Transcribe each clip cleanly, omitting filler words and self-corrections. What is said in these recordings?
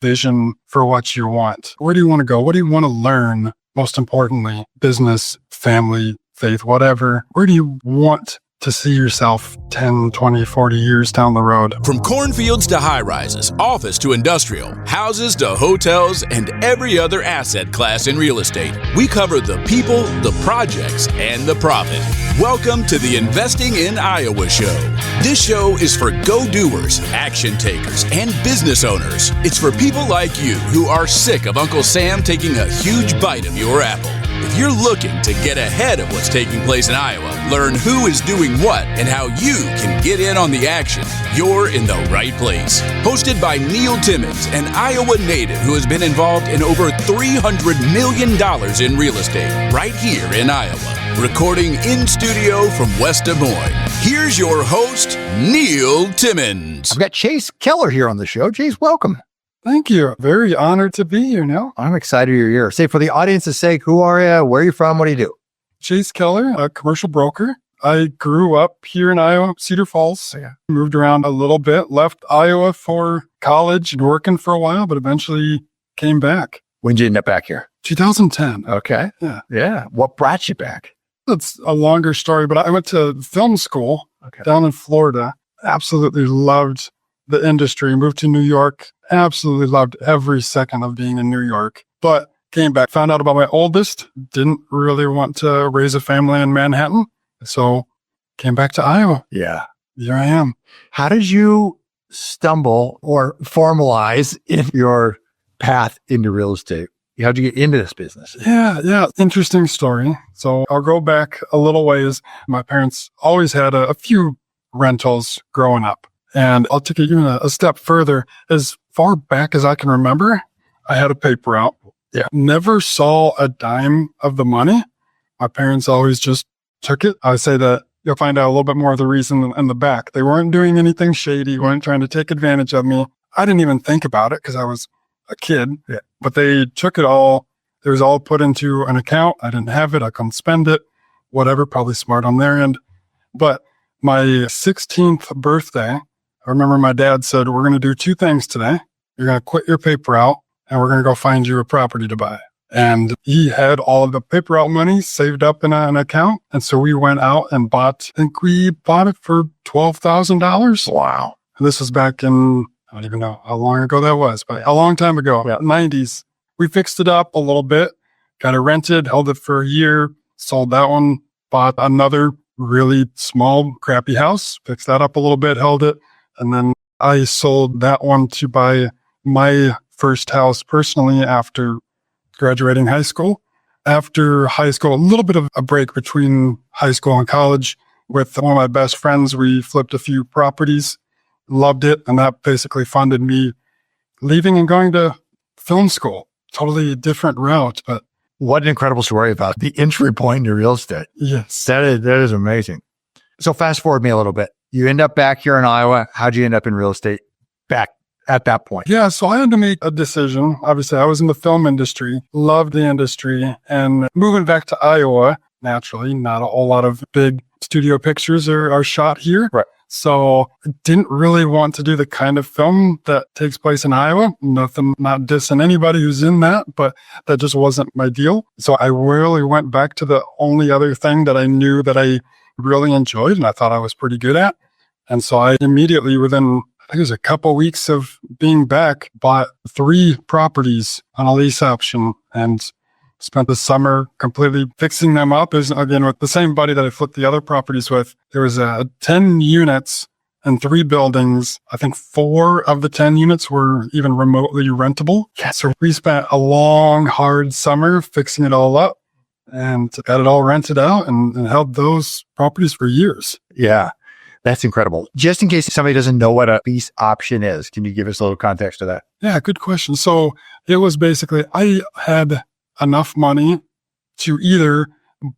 vision for what you want. Where do you want to go? What do you want to learn? Most importantly, business, family, faith, whatever. Where do you want to see yourself 10, 20, 40 years down the road? From cornfields to high-rises, office to industrial, houses to hotels, and every other asset class in real estate, we cover the people, the projects, and the profit. Welcome to the Investing in Iowa show. This show is for go-doers, action takers, and business owners. It's for people like you who are sick of Uncle Sam taking a huge bite of your apple. If you're looking to get ahead of what's taking place in Iowa, learn who is doing what, and how you can get in on the action, you're in the right place. Hosted by Neil Timmins, an Iowa native who has been involved in over $300 million in real estate right here in Iowa. Recording in studio from West Des Moines. Here's your host, Neil Timmins. I've got Chase Keller here on the show. Chase, welcome. Thank you. Very honored to be here, Neil. I'm excited you're here. Say, for the audience's sake, who are you? Where are you from? What do you do? Chase Keller, a commercial broker. I grew up here in Iowa, Cedar Falls. Yeah. Moved around a little bit, left Iowa for college and working for a while, but eventually came back. When did you end up back here? 2010. Okay. Yeah. What brought you back? It's a longer story, but I went to film school down in Florida. Absolutely loved the industry. Moved to New York. Absolutely loved every second of being in New York. But came back, found out about my oldest. Didn't really want to raise a family in Manhattan. So came back to Iowa. Yeah. Here I am. How did you stumble or formalize in your path into real estate? How'd you get into this business? Yeah. Interesting story. So I'll go back a little ways. My parents always had a few rentals growing up. And I'll take it even a step further. As far back as I can remember, I had a paper route. Yeah. Never saw a dime of the money. My parents always just took it. I say that you'll find out a little bit more of the reason in the back. They weren't doing anything shady, weren't trying to take advantage of me. I didn't even think about it because I was a kid, but they took it all. It was all put into an account. I didn't have it. I couldn't spend it, whatever, probably smart on their end. But my 16th birthday, I remember my dad said, we're going to do two things today. You're going to quit your paper out and we're going to go find you a property to buy. And he had all of the paper out money saved up in an account. And so we went out and I think we bought it for $12,000. Wow. And this was back in, I don't even know how long ago that was, but a long time ago, 90s. We fixed it up a little bit, got it rented, held it for a year, sold that one, bought another really small, crappy house, fixed that up a little bit, held it. And then I sold that one to buy my first house personally after graduating high school. After high school, a little bit of a break between high school and college. With one of my best friends, we flipped a few properties, loved it. And that basically funded me leaving and going to film school. Totally different route, but what an incredible story about the entry point into real estate. Yes. That is amazing. So fast forward me a little bit. You end up back here in Iowa. How'd you end up in real estate back at that point? Yeah, so I had to make a decision. Obviously, I was in the film industry, loved the industry, and moving back to Iowa, naturally, not a whole lot of big studio pictures are shot here. Right. So I didn't really want to do the kind of film that takes place in Iowa. Nothing, not dissing anybody who's in that, but that just wasn't my deal. So I really went back to the only other thing that I knew that I really enjoyed and I thought I was pretty good at. And so I immediately, within, I think it was a couple weeks of being back, bought 3 properties on a lease option and spent the summer completely fixing them up. It was, again, with the same buddy that I flipped the other properties with. There was 10 units and 3 buildings. I think 4 of the 10 units were even remotely rentable. Yeah. So we spent a long, hard summer fixing it all up and got it all rented out and held those properties for years. Yeah, that's incredible. Just in case somebody doesn't know what a lease option is, can you give us a little context to that? Yeah, good question. So it was basically, I had enough money to either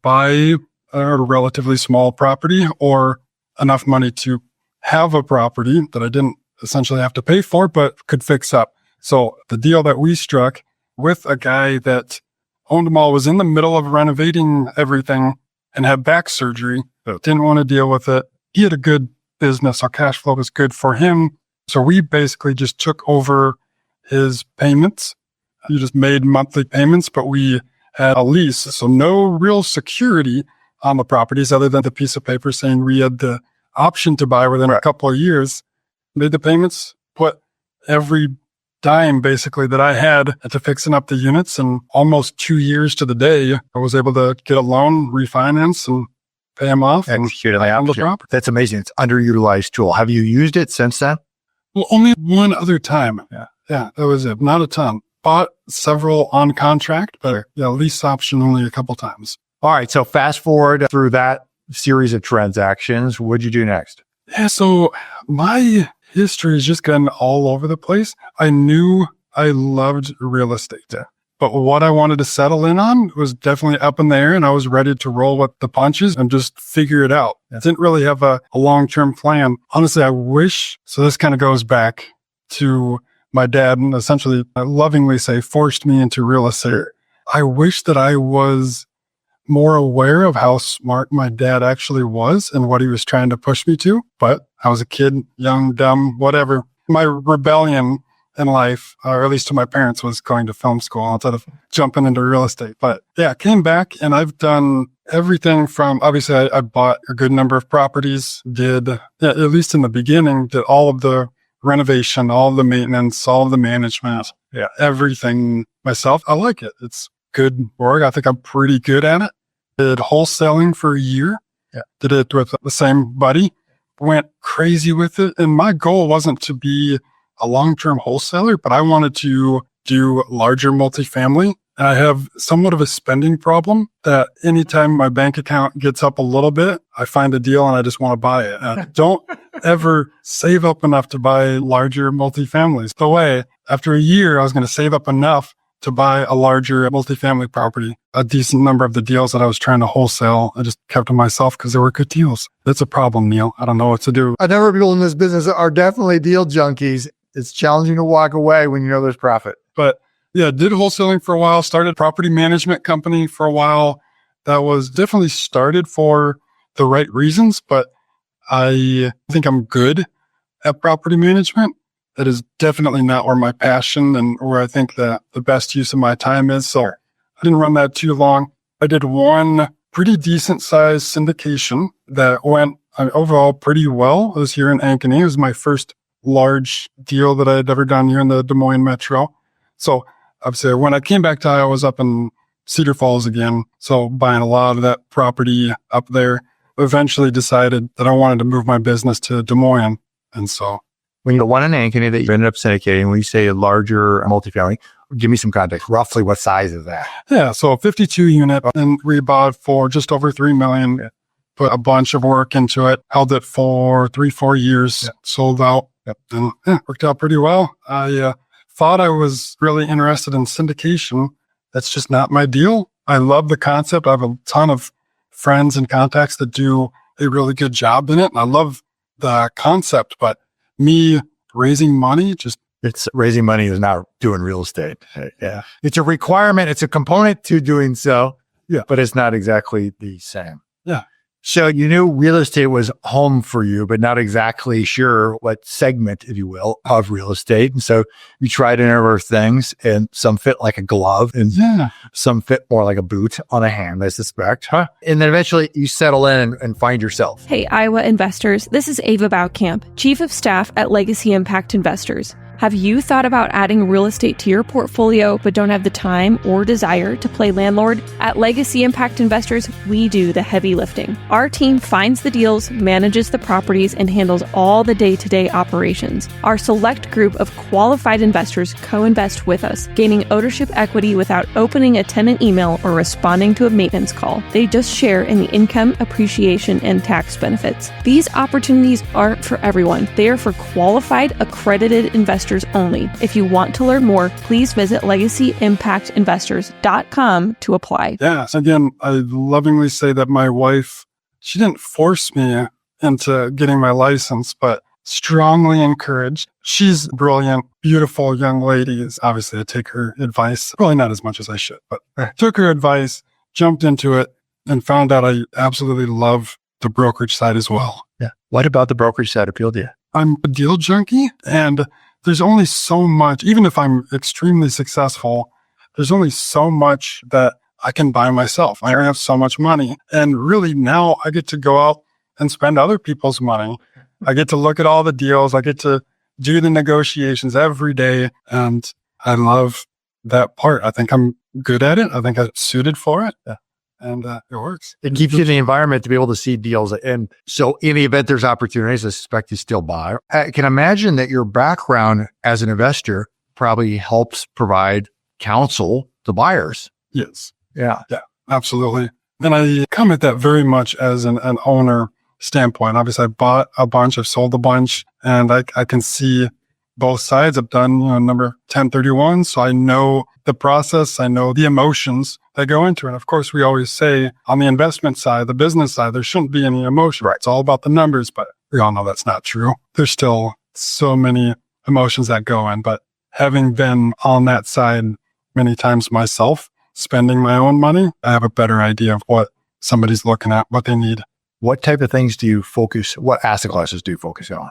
buy a relatively small property or enough money to have a property that I didn't essentially have to pay for, but could fix up. So the deal that we struck with a guy that owned them all was in the middle of renovating everything and had back surgery. Didn't want to deal with it. He had a good business. Our cash flow was good for him. So we basically just took over his payments. He just made monthly payments, but we had a lease. So no real security on the properties other than the piece of paper saying we had the option to buy within a couple of years. Made the payments, put every dime basically that I had into fixing up the units, and almost 2 years to the day, I was able to get a loan, refinance, and pay them off. Execute and on the property. That's amazing. It's underutilized tool. Have you used it since then? Well, only one other time. Yeah, that was it. Not a ton. Bought several on contract, but lease option only a couple times. All right. So fast forward through that series of transactions. What'd you do next? Yeah, so my history has just gotten all over the place. I knew I loved real estate, but what I wanted to settle in on was definitely up in the air, and I was ready to roll with the punches and just figure it out. I didn't really have a long-term plan. Honestly, I wish, so this kind of goes back to my dad, and essentially, I lovingly say, forced me into real estate. I wish that I was more aware of how smart my dad actually was and what he was trying to push me to. But I was a kid, young, dumb, whatever. My rebellion in life, or at least to my parents, was going to film school instead of jumping into real estate. But yeah, came back and I've done everything from, obviously I bought a good number of properties, at least in the beginning, did all of the renovation, all of the maintenance, all of the management, everything myself. I like it. It's good work. I think I'm pretty good at it. Did wholesaling for a year. Did it with the same buddy. Went crazy with it. And my goal wasn't to be a long-term wholesaler, but I wanted to do larger multifamily. And I have somewhat of a spending problem that anytime my bank account gets up a little bit, I find a deal and I just want to buy it. I don't ever save up enough to buy larger multifamilies. The way, after a year, I was going to save up enough to buy a larger multifamily property. A decent number of the deals that I was trying to wholesale, I just kept to myself because they were good deals. That's a problem, Neil. I don't know what to do. A number of people in this business are definitely deal junkies. It's challenging to walk away when you know there's profit. But yeah, did wholesaling for a while, started a property management company for a while. That was definitely started for the right reasons, but I think I'm good at property management. That is definitely not where my passion and where I think that the best use of my time is. So I didn't run that too long. I did one pretty decent sized syndication that went overall pretty well. It was here in Ankeny. It was my first large deal that I had ever done here in the Des Moines Metro. So obviously when I came back to Iowa, I was up in Cedar Falls again. So buying a lot of that property up there. Eventually decided that I wanted to move my business to Des Moines. And so when you one in Ankeny that you ended up syndicating, when you say a larger multifamily, give me some context. Roughly what size is that? Yeah, so a 52 unit, and we bought for just over $3 million. Put a bunch of work into it, held it for 3-4 years, sold out, and worked out pretty well. I thought I was really interested in syndication. That's just not my deal. I love the concept. I have a ton of friends and contacts that do a really good job in it, and I love the concept, but me raising money, it's raising money is not doing real estate. Yeah. It's a requirement. It's a component to doing so. Yeah. But it's not exactly the same. Yeah. So you knew real estate was home for you, but not exactly sure what segment, if you will, of real estate. And so you tried a number of things, and some fit like a glove, and some fit more like a boot on a hand, I suspect. And then eventually you settle in and find yourself. Hey, Iowa investors. This is Ava Baukamp, Chief of Staff at Legacy Impact Investors. Have you thought about adding real estate to your portfolio but don't have the time or desire to play landlord? At Legacy Impact Investors, we do the heavy lifting. Our team finds the deals, manages the properties, and handles all the day-to-day operations. Our select group of qualified investors co-invest with us, gaining ownership equity without opening a tenant email or responding to a maintenance call. They just share in the income, appreciation, and tax benefits. These opportunities aren't for everyone. They are for qualified, accredited investors only. If you want to learn more, please visit legacyimpactinvestors.com to apply. Yeah. Again, I lovingly say that my wife, she didn't force me into getting my license, but strongly encouraged. She's a brilliant, beautiful young lady. Obviously, I take her advice, probably not as much as I should, but I took her advice, jumped into it, and found out I absolutely love the brokerage side as well. Yeah. What about the brokerage side appealed to you? I'm a deal junkie, and there's only so much, even if I'm extremely successful, there's only so much that I can buy myself. I have so much money. And really now I get to go out and spend other people's money. I get to look at all the deals. I get to do the negotiations every day. And I love that part. I think I'm good at it. I think I'm suited for it. Yeah. And it works. It keeps you in the environment to be able to see deals. And so in the event there's opportunities, I suspect you still buy. I can imagine that your background as an investor probably helps provide counsel to buyers. Yes. Yeah. Yeah, absolutely. And I come at that very much as an owner standpoint. Obviously, I bought a bunch, I've sold a bunch, and I can see both sides. I've done, number 1031. So I know the process. I know the emotions that go into it. And of course, we always say on the investment side, the business side, there shouldn't be any emotion. Right. It's all about the numbers, but we all know that's not true. There's still so many emotions that go in. But having been on that side many times myself, spending my own money, I have a better idea of what somebody's looking at, what they need. What type of things do you focus? What asset classes do you focus on?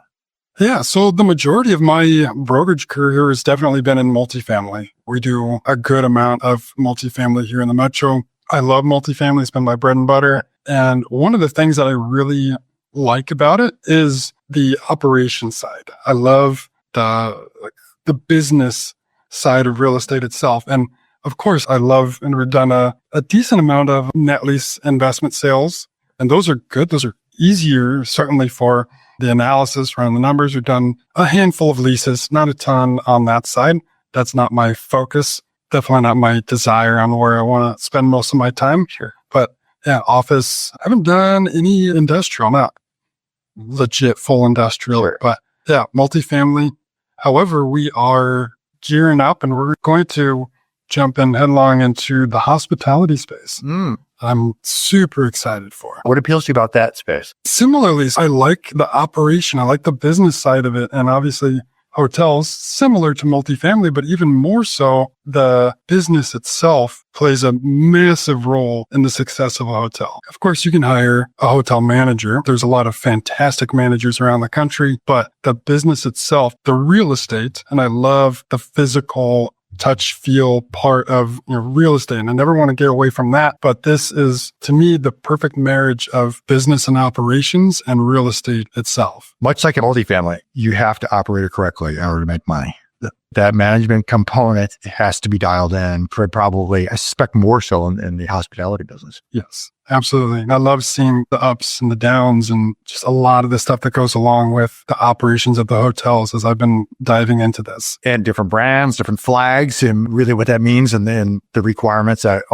Yeah, so the majority of my brokerage career has definitely been in multifamily. We do a good amount of multifamily here in the metro. I love multifamily. It's been my bread and butter. And one of the things that I really like about it is the operation side. I love the business side of real estate itself. And of course, I love, and we've done a decent amount of net lease investment sales. And those are good. Those are easier, certainly for the analysis around the numbers. We've done a handful of leases, not a ton on that side. That's not my focus. Definitely not my desire on where I want to spend most of my time. Sure. But yeah, office, I haven't done any industrial, not legit full industrial, Sure. But yeah, multifamily. However, we are gearing up and we're going to jump in headlong into the hospitality space. I'm super excited for it. What appeals to you about that space? Similarly, I like the operation. I like the business side of it. And obviously hotels, similar to multifamily, but even more so, the business itself plays a massive role in the success of a hotel. Of course, you can hire a hotel manager. There's a lot of fantastic managers around the country, but the business itself, the real estate, and I love the physical touch, feel part of real estate. And I never want to get away from that. But this is, to me, the perfect marriage of business and operations and real estate itself. Much like a multifamily, you have to operate it correctly in order to make money. That management component has to be dialed in, probably, I suspect more so in the hospitality business. Yes, absolutely. And I love seeing the ups and the downs and just a lot of the stuff that goes along with the operations of the hotels as I've been diving into this. And different brands, different flags, and really what that means, and then the requirements that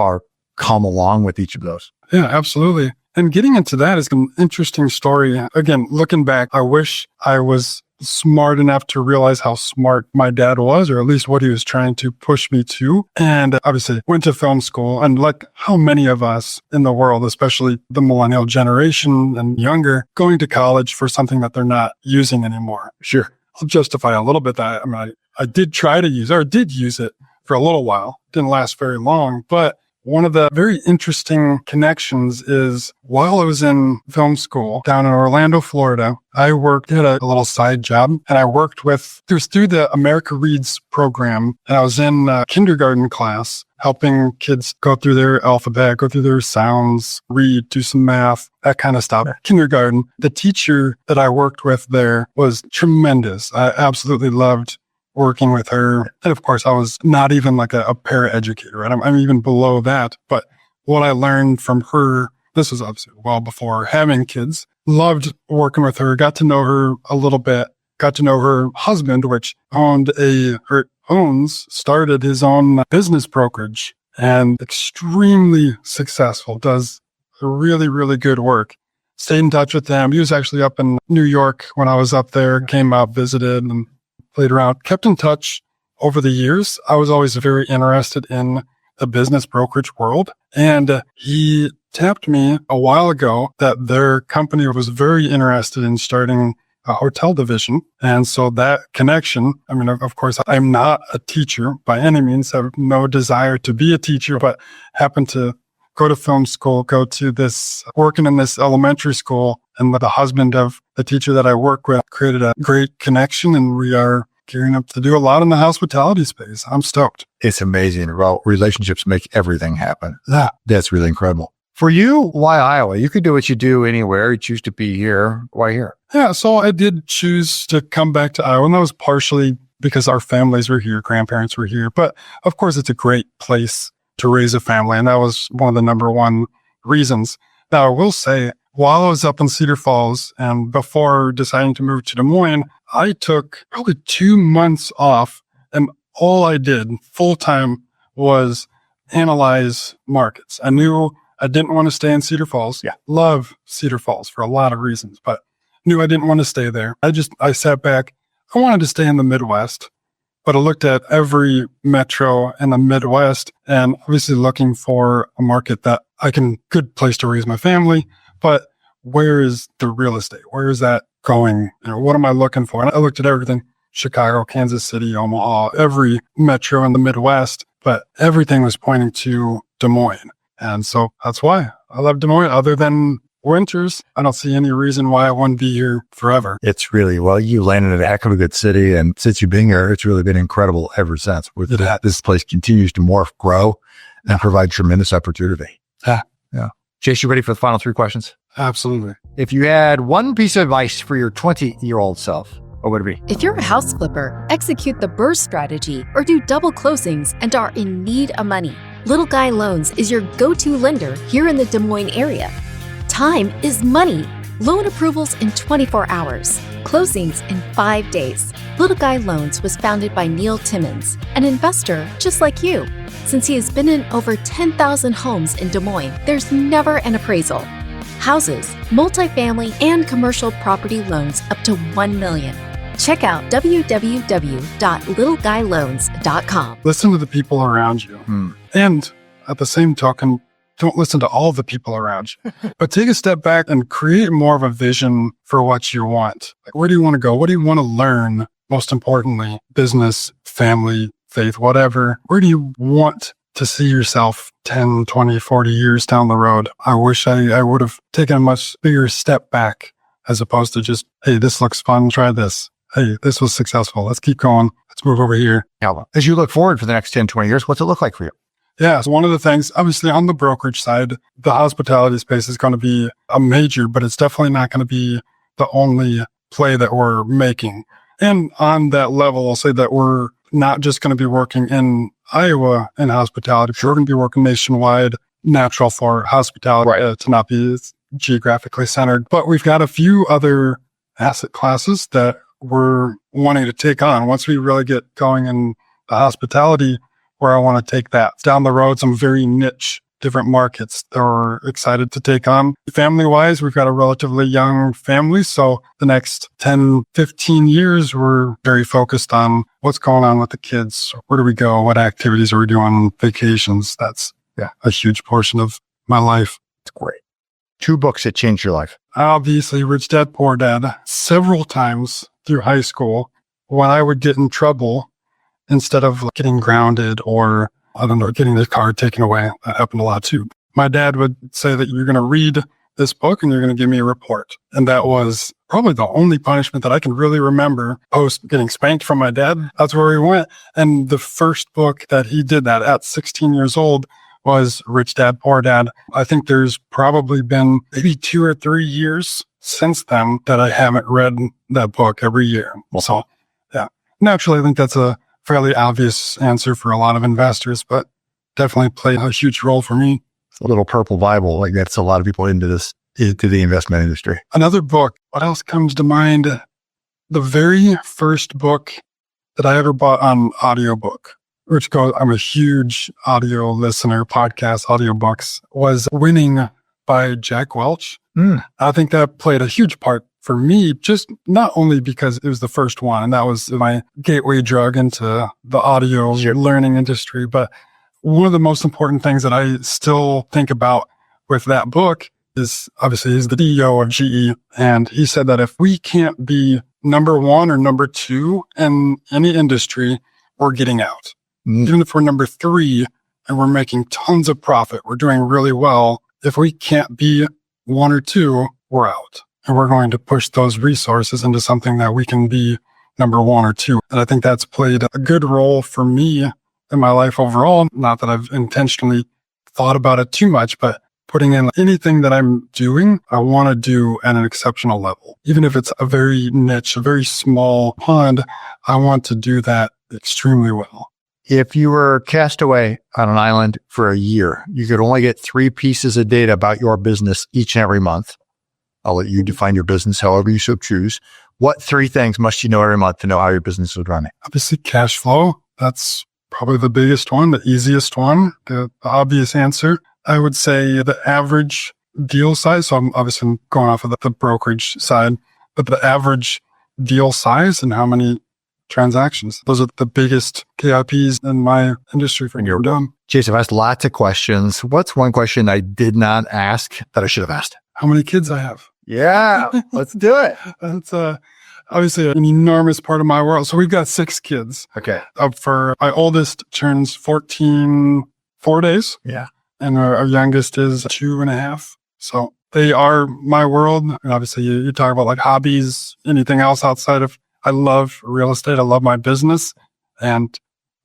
come along with each of those. Yeah, absolutely. And getting into that is an interesting story. Again, looking back, I wish I was smart enough to realize how smart my dad was, or at least what he was trying to push me to. And obviously went to film school, and like how many of us in the world, especially the millennial generation and younger, going to college for something that they're not using anymore. Sure. I'll justify a little bit that. I did try to use, or did use it for a little while. Didn't last very long, but one of the very interesting connections is while I was in film school down in Orlando, Florida, I worked at a little side job, and I worked with, it was through the America Reads program. And I was in a kindergarten class helping kids go through their alphabet, go through their sounds, read, do some math, that kind of stuff. Kindergarten. The teacher that I worked with there was tremendous. I absolutely loved working with her. And of course, I was not even like a paraeducator, right? I'm even below that. But what I learned from her, this was obviously well before having kids, loved working with her, got to know her a little bit, got to know her husband, which started his own business brokerage and extremely successful, does really, really good work. Stayed in touch with them. He was actually up in New York when I was up there, came out, visited, and played around, kept in touch over the years. I was always very interested in the business brokerage world. And he tapped me a while ago that their company was very interested in starting a hotel division. And so that connection, of course, I'm not a teacher by any means. I have no desire to be a teacher, but happened to go to film school, go to this, working in this elementary school. And with the husband of the teacher that I work with, created a great connection. And we are gearing up to do a lot in the hospitality space. I'm stoked. It's amazing. Well, relationships make everything happen. Yeah. That's really incredible. For you, why Iowa? You could do what you do anywhere. You choose to be here. Why here? Yeah. So I did choose to come back to Iowa, and that was partially because our families were here, grandparents were here. But of course, it's a great place to raise a family. And that was one of the number one reasons. Now, I will say, while I was up in Cedar Falls and before deciding to move to Des Moines, I took probably 2 months off, and all I did full time was analyze markets. I knew I didn't want to stay in Cedar Falls. Yeah. Love Cedar Falls for a lot of reasons, but knew I didn't want to stay there. I sat back. I wanted to stay in the Midwest, but I looked at every metro in the Midwest and obviously looking for a market that good place to raise my family. But where is the real estate? Where is that going? What am I looking for? And I looked at everything: Chicago, Kansas City, Omaha, every metro in the Midwest, but everything was pointing to Des Moines. And so that's why I love Des Moines. Other than winters, I don't see any reason why I wouldn't be here forever. It's really, well, you landed in a heck of a good city. And since you've been here, it's really been incredible ever since. With that, this place continues to morph, grow, and provide tremendous opportunity. Yeah. Chase, you ready for the final 3 questions? Absolutely. If you had one piece of advice for your 20-year-old self, what would it be? If you're a house flipper, execute the burst strategy or do double closings and are in need of money, Little Guy Loans is your go-to lender here in the Des Moines area. Time is money. Loan approvals in 24 hours. Closings in 5 days. Little Guy Loans was founded by Neil Timmins, an investor just like you. Since he has been in over 10,000 homes in Des Moines, there's never an appraisal. Houses, multifamily, and commercial property loans up to $1 million. Check out www.littleguyloans.com. Listen to the people around you. And at the same token, don't listen to all the people around you, but take a step back and create more of a vision for what you want. Like, where do you want to go? What do you want to learn? Most importantly, business, family, faith, whatever. Where do you want to see yourself 10, 20, 40 years down the road? I wish I would have taken a much bigger step back as opposed to just, hey, this looks fun. Try this. Hey, this was successful. Let's keep going. Let's move over here. As you look forward for the next 10, 20 years, what's it look like for you? Yeah. So one of the things, obviously on the brokerage side, the hospitality space is going to be a major, but it's definitely not going to be the only play that we're making. And on that level, I'll say that we're not just going to be working in Iowa in hospitality. We're going to be working nationwide, natural for hospitality to not be geographically centered. But we've got a few other asset classes that we're wanting to take on. Once we really get going in the hospitality, where I want to take that down the road, some very niche different markets that we're excited to take on. Family wise, we've got a relatively young family. So the next 10, 15 years, we're very focused on what's going on with the kids. Where do we go? What activities are we doing? Vacations. That's a huge portion of my life. It's great. 2 books that changed your life. Obviously, Rich Dad, Poor Dad. Several times through high school, when I would get in trouble, instead of getting grounded or, I don't know, getting the car taken away. That happened a lot too. My dad would say that you're going to read this book and you're going to give me a report. And that was probably the only punishment that I can really remember post getting spanked from my dad. That's where we went. And the first book that he did that at 16 years old was Rich Dad, Poor Dad. I think there's probably been maybe 2 or 3 years since then that I haven't read that book every year. So naturally, I think that's a fairly obvious answer for a lot of investors, but definitely played a huge role for me. It's a little purple Bible. Like, that's a lot of people into the investment industry. Another book. What else comes to mind? The very first book that I ever bought on audiobook, which I'm a huge audio listener, podcast, audiobooks, was Winning by Jack Welch. I think that played a huge part for me, just not only because it was the first one, and that was my gateway drug into the audio learning industry, but one of the most important things that I still think about with that book is, obviously, he's the CEO of GE, and he said that if we can't be number 1 or number 2 in any industry, we're getting out. Even if we're number 3 and we're making tons of profit, we're doing really well, if we can't be 1 or 2, we're out. And we're going to push those resources into something that we can be number one or two. And I think that's played a good role for me in my life overall. Not that I've intentionally thought about it too much, but putting in anything that I'm doing, I want to do at an exceptional level. Even if it's a very niche, a very small pond, I want to do that extremely well. If you were cast away on an island for a year, you could only get 3 pieces of data about your business each and every month. I'll let you define your business however you so choose. What 3 things must you know every month to know how your business is running? Obviously, cash flow. That's probably the biggest one, the easiest one, the obvious answer. I would say the average deal size. So I'm obviously going off of the brokerage side, but the average deal size and how many transactions. Those are the biggest KIPs in my industry for your done. Chase, I've asked lots of questions. What's one question I did not ask that I should have asked? How many kids I have? Yeah, let's do it. That's obviously an enormous part of my world. So we've got 6 kids. Okay. For my oldest turns 14, 4 days. Yeah. And our youngest is 2.5. So they are my world. And obviously you talk about like hobbies, anything else outside of, I love real estate. I love my business and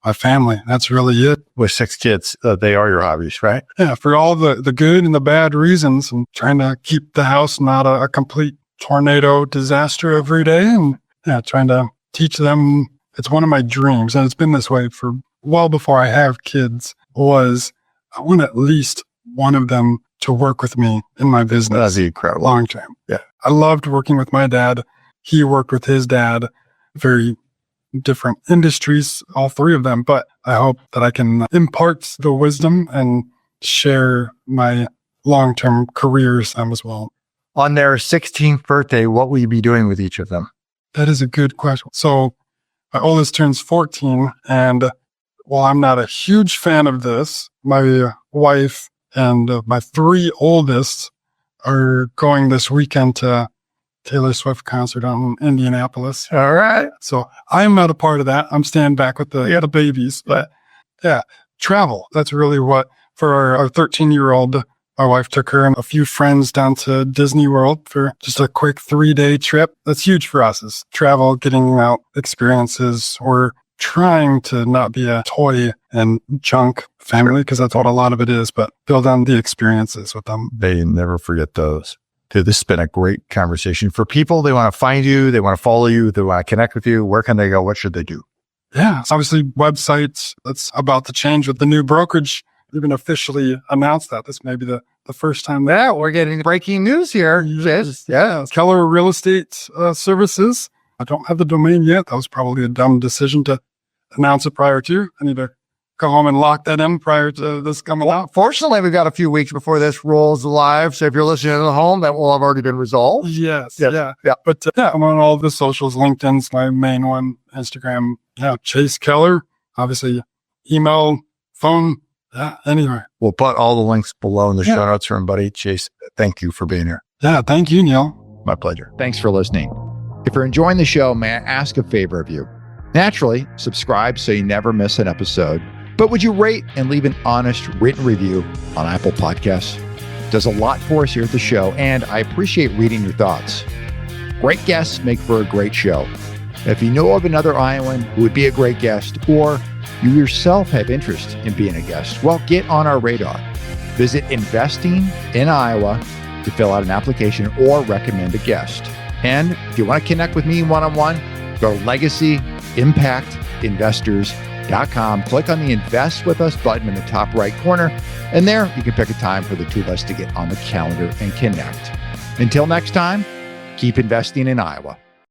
my family. That's really it. With 6 kids, they are your hobbies, right? Yeah. For all the good and the bad reasons, and trying to keep the house not a complete tornado disaster every day. And trying to teach them. It's one of my dreams. And it's been this way for well before I have kids was I want at least one of them to work with me in my business. That's incredible. Long term. Yeah. I loved working with my dad. He worked with his dad, very different industries, all 3 of them. But I hope that I can impart the wisdom and share my long-term careers as well. On their 16th birthday, what will you be doing with each of them? That is a good question. So my oldest turns 14. And while I'm not a huge fan of this, my wife and my 3 oldest are going this weekend to Taylor Swift concert out in Indianapolis. All right. So I'm not a part of that. I'm staying back with the babies. But travel. That's really what, for our 13-year-old, my wife took her and a few friends down to Disney World for just a quick 3-day trip. That's huge for us, is travel, getting out experiences. We're trying to not be a toy and junk family, because that's what a lot of it is, but build on the experiences with them. They never forget those. Dude, this has been a great conversation. For people, they want to find you, they want to follow you, they want to connect with you. Where can they go? What should they do? Yeah, it's obviously websites. That's about to change with the new brokerage. Even officially announced that. This may be the first time. Yeah, we're getting breaking news here. Yes. Keller Real Estate Services. I don't have the domain yet. That was probably a dumb decision to announce it prior to. I need to go home and lock that in prior to this coming out. Fortunately, we've got a few weeks before this rolls live. So if you're listening at home, that will have already been resolved. Yes. Yeah. But I'm on all the socials. LinkedIn's my main one. Instagram. Yeah. Chase Keller. Obviously, email, phone. Yeah. Anyway. We'll put all the links below in the show notes for everybody. Chase, thank you for being here. Yeah. Thank you, Neil. My pleasure. Thanks for listening. If you're enjoying the show, may I ask a favor of you? Naturally, subscribe so you never miss an episode. But would you rate and leave an honest written review on Apple Podcasts? It does a lot for us here at the show, and I appreciate reading your thoughts. Great guests make for a great show. If you know of another Iowan who would be a great guest, or you yourself have interest in being a guest, well, get on our radar. Visit Investing in Iowa to fill out an application or recommend a guest. And if you want to connect with me one-on-one, go to LegacyImpactInvestors.com. Click on the Invest With Us button in the top right corner, and there you can pick a time for the 2 of us to get on the calendar and connect. Until next time, keep investing in Iowa.